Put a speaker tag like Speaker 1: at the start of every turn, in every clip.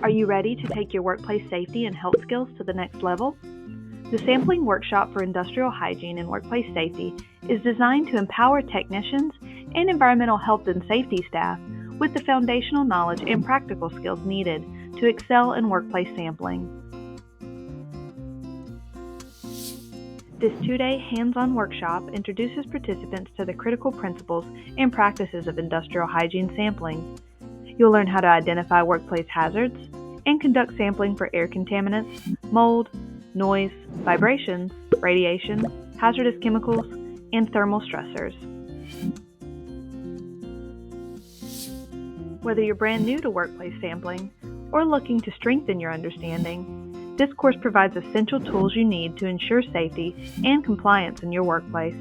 Speaker 1: Are you ready to take your workplace safety and health skills to the next level? The Sampling Workshop for Industrial Hygiene and Workplace Safety is designed to empower technicians and environmental health and safety staff with the foundational knowledge and practical skills needed to excel in workplace sampling. This 2-day hands-on workshop introduces participants to the critical principles and practices of industrial hygiene sampling. You'll learn how to identify workplace hazards and conduct sampling for air contaminants, mold, noise, vibrations, radiation, hazardous chemicals, and thermal stressors. Whether you're brand new to workplace sampling or looking to strengthen your understanding, this course provides essential tools you need to ensure safety and compliance in your workplace.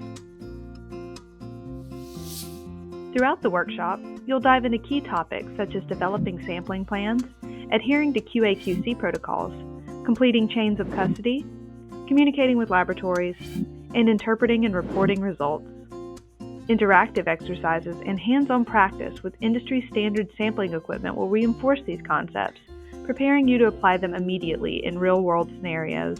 Speaker 1: Throughout the workshop, you'll dive into key topics such as developing sampling plans, adhering to QA/QC protocols, completing chains of custody, communicating with laboratories, and interpreting and reporting results. Interactive exercises and hands-on practice with industry-standard sampling equipment will reinforce these concepts, preparing you to apply them immediately in real-world scenarios.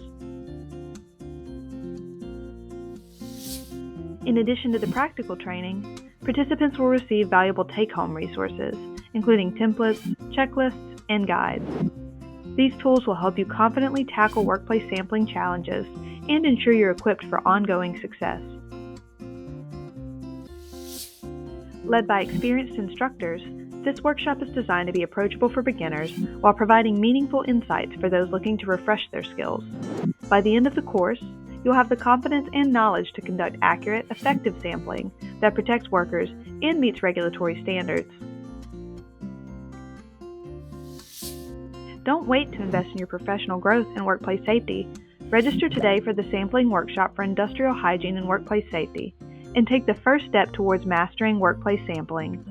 Speaker 1: In addition to the practical training, participants will receive valuable take-home resources, including templates, checklists, and guides. These tools will help you confidently tackle workplace sampling challenges and ensure you're equipped for ongoing success. Led by experienced instructors, this workshop is designed to be approachable for beginners while providing meaningful insights for those looking to refresh their skills. By the end of the course, you'll have the confidence and knowledge to conduct accurate, effective sampling that protects workers and meets regulatory standards. Don't wait to invest in your professional growth and workplace safety. Register today for the Sampling Workshop for Industrial Hygiene and Workplace Safety, and take the first step towards mastering workplace sampling.